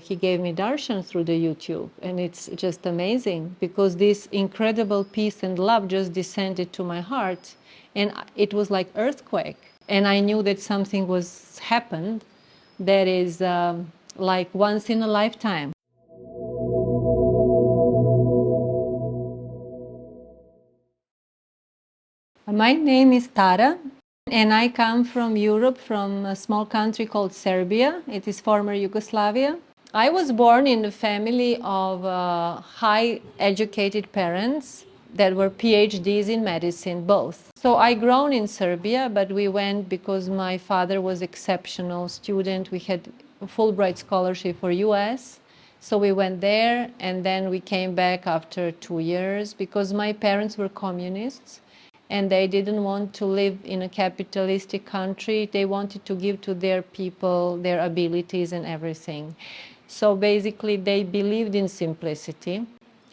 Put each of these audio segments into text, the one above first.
He gave me darshan through the YouTube, and it's just amazing because this incredible peace and love just descended to my heart, and it was like earthquake. And I knew that something was happened that is like once in a lifetime. My name is Tara, and I come from Europe, from a small country called Serbia. It is former Yugoslavia. I was born in a family of high educated parents that were PhDs in medicine, both. So I grown in Serbia, but we went because my father was exceptional student. We had a Fulbright scholarship for US. So we went there, and then we came back after 2 years because my parents were communists and they didn't want to live in a capitalistic country. They wanted to give to their people their abilities and everything. So basically they believed in simplicity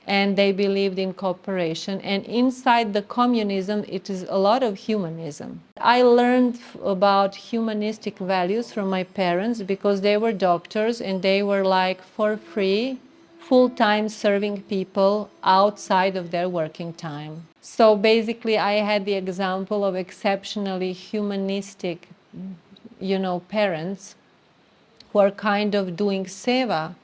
and they believed in cooperation. And inside the communism, it is a lot of humanism. I learned about humanistic values from my parents because they were doctors and they were like for free, full-time serving people outside of their working time. So basically I had the example of exceptionally humanistic, parents who are kind of doing seva,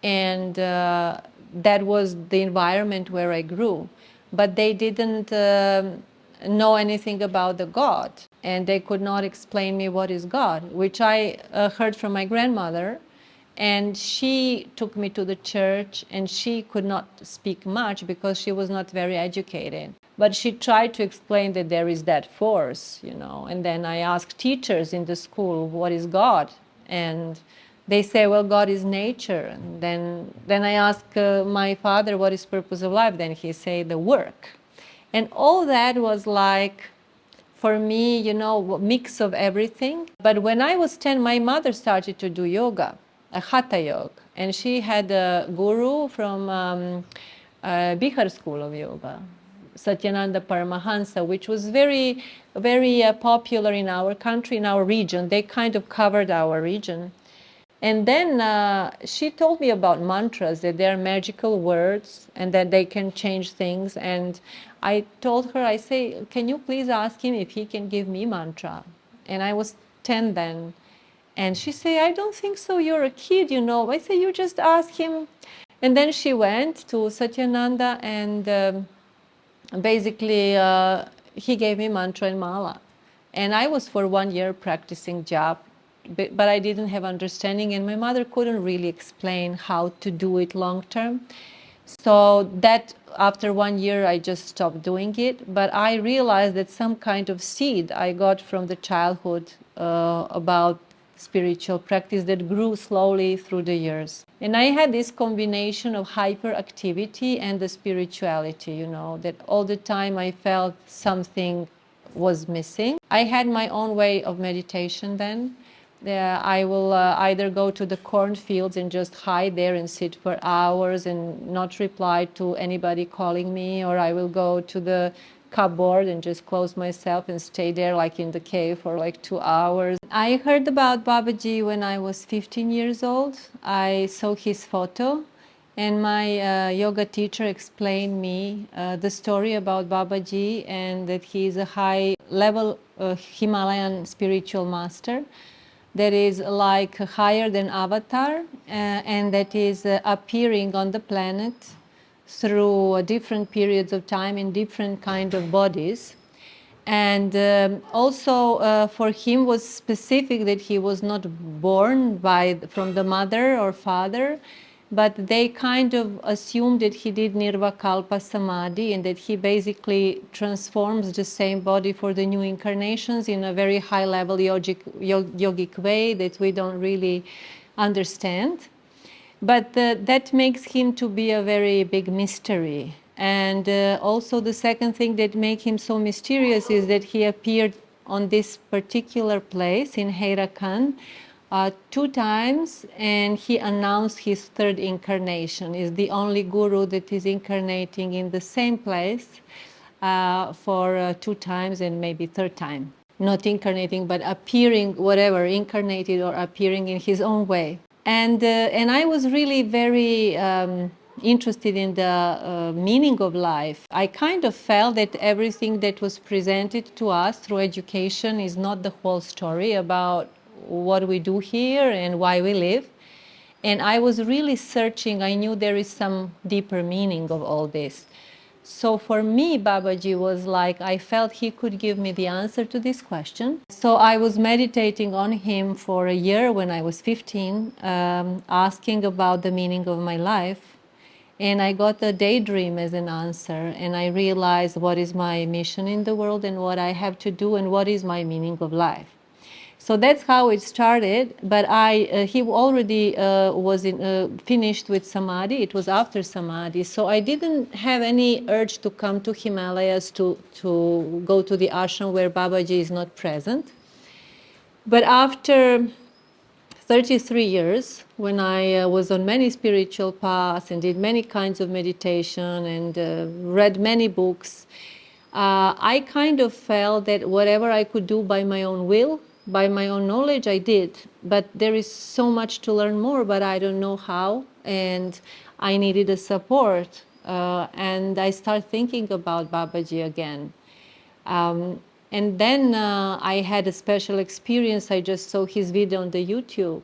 and that was the environment where I grew. But they didn't know anything about the God, and they could not explain me what is God, which I heard from my grandmother. And she took me to the church, and she could not speak much because she was not very educated. But she tried to explain that there is that force, And then I asked teachers in the school, what is God? And they say, well, God is nature. And then I asked my father, what is purpose of life? Then he said, the work. And all that was like, for me, a mix of everything. But when I was 10, my mother started to do yoga, a hatha yoga. And she had a guru from Bihar School of Yoga, Satyananda Paramahansa, which was very, very popular in our country, in our region. They kind of covered our region. And then she told me about mantras, that they're magical words and that they can change things. And I told her, I say, can you please ask him if he can give me mantra? And I was 10 then. And she said, I don't think so, you're a kid, I say, you just ask him. And then she went to Satyananda, and basically he gave me mantra and mala. And I was for 1 year practicing japa, but I didn't have understanding, and my mother couldn't really explain how to do it long term. So that after 1 year, I just stopped doing it. But I realized that some kind of seed I got from the childhood about spiritual practice that grew slowly through the years. And I had this combination of hyperactivity and the spirituality, that all the time I felt something was missing. I had my own way of meditation then. I will either go to the cornfields and just hide there and sit for hours and not reply to anybody calling me, or I will go to the cupboard and just close myself and stay there like in the cave for like 2 hours. I heard about Baba Ji when I was 15 years old. I saw his photo, and my yoga teacher explained me the story about Baba Ji, and that he is a high level Himalayan spiritual master that is like higher than Avatar, and that is appearing on the planet through different periods of time in different kind of bodies. And also for him was specific that he was not born from the mother or father, but they kind of assumed that he did Nirvakalpa Samadhi, and that he basically transforms the same body for the new incarnations in a very high level yogic way that we don't really understand. But that makes him to be a very big mystery. And also the second thing that makes him so mysterious is that he appeared on this particular place in Haidakhand 2 times, and he announced his third incarnation. Is the only guru that is incarnating in the same place for 2 times and maybe third time. Not incarnating, but appearing, whatever, incarnated or appearing in his own way. And I was really very interested in the meaning of life. I kind of felt that everything that was presented to us through education is not the whole story about what we do here and why we live. And I was really searching. I knew there is some deeper meaning of all this. So for me, Babaji was like, I felt he could give me the answer to this question. So I was meditating on him for a year when I was 15, asking about the meaning of my life. And I got a daydream as an answer. And I realized what is my mission in the world and what I have to do and what is my meaning of life. So that's how it started. But he already was finished with Samadhi. It was after Samadhi. So I didn't have any urge to come to Himalayas to go to the ashram where Babaji is not present. But after 33 years, when I was on many spiritual paths and did many kinds of meditation and read many books, I kind of felt that whatever I could do by my own will, by my own knowledge, I did. But there is so much to learn more, but I don't know how. And I needed a support. And I started thinking about Babaji again. And then I had a special experience. I just saw his video on the YouTube.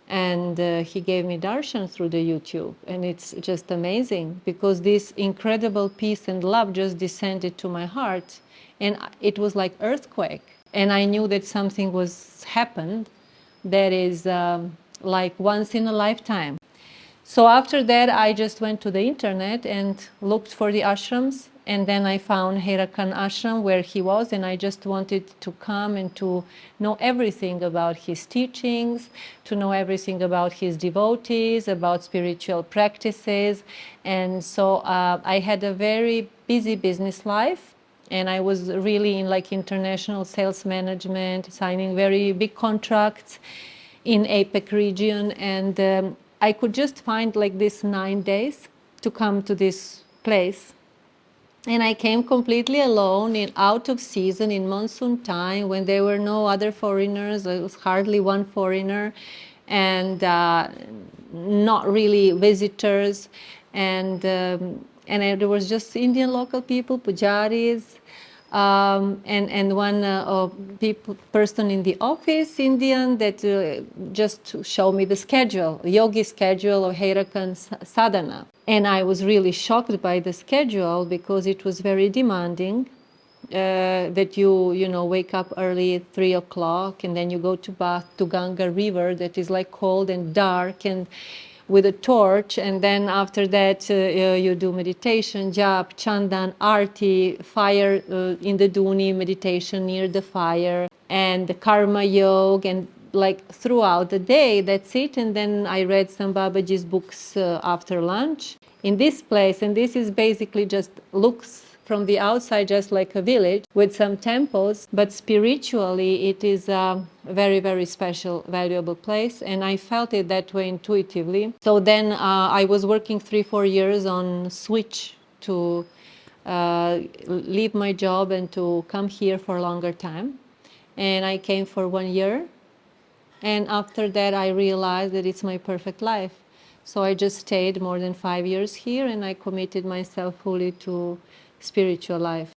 And he gave me darshan through the YouTube. And it's just amazing because this incredible peace and love just descended to my heart. And it was like earthquake. And I knew that something was happened that is like once in a lifetime. So after that, I just went to the internet and looked for the ashrams. And then I found Haidakhan ashram where he was. And I just wanted to come and to know everything about his teachings, to know everything about his devotees, about spiritual practices. And so I had a very busy business life. And I was really in like international sales management, signing very big contracts in APEC region. And I could just find like this 9 days to come to this place. And I came completely alone, out of season, in monsoon time, when there were no other foreigners. There was hardly one foreigner, and not really visitors. And there was just Indian local people, pujaris, and one person in the office, Indian, that just showed me the schedule, yogi schedule of Haidakhan sadhana. And I was really shocked by the schedule because it was very demanding. That you know, wake up early at 3 o'clock and then you go to bath to Ganga river that is like cold and dark and with a torch, and then after that you do meditation, jap, chandan, arti, fire in the duni, meditation near the fire, and the karma yoga, and like throughout the day, that's it. And then I read some Babaji's books after lunch in this place, and this is basically just looks from the outside just like a village with some temples, but spiritually it is a very, very special, valuable place, and I felt it that way intuitively. So then I was working 3-4 years on switch to leave my job and to come here for a longer time. And I came for 1 year, and after that I realized that it's my perfect life. So I just stayed more than 5 years here, and I committed myself fully to spiritual life.